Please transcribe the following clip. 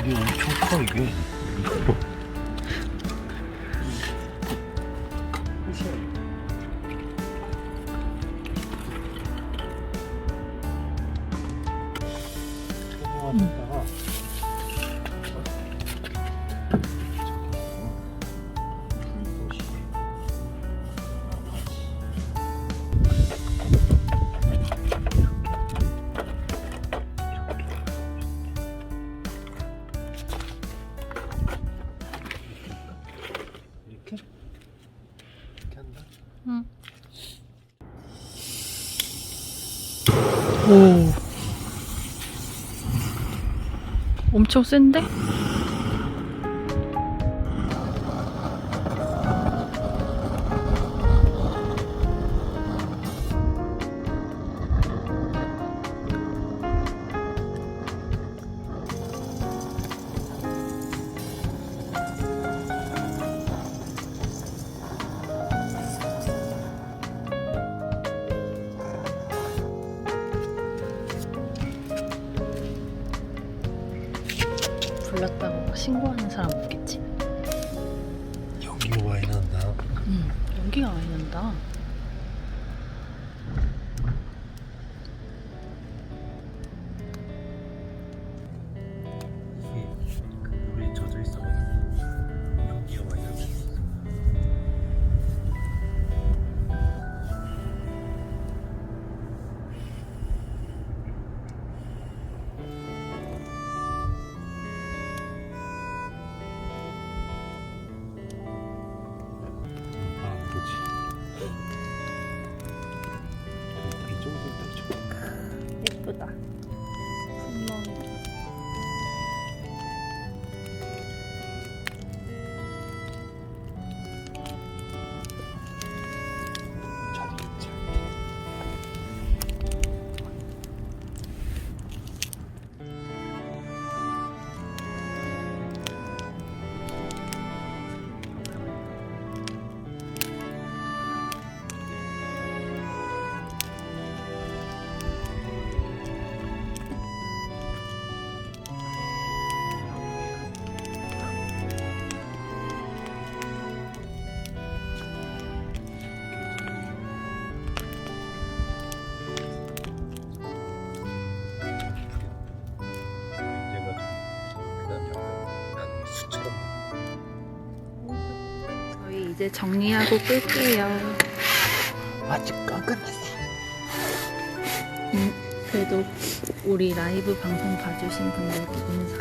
이게 엄청 커 이게. 이렇게 한다. 응. 오. 엄청 센데? 불났다고 신고하는 사람 없겠지? 연기가 많이 난다. 응, 연기가 많이 난다. 물이 젖어 있어가지고 연기가 많이 나고 있어. 이 정도 되죠. 예쁘다. 풍덩이. 자기자. 수처럼. 저희 이제 정리하고 끌게요. 아직 안 끝났어. 그래도 우리 라이브 방송 봐주신 분들께 인사.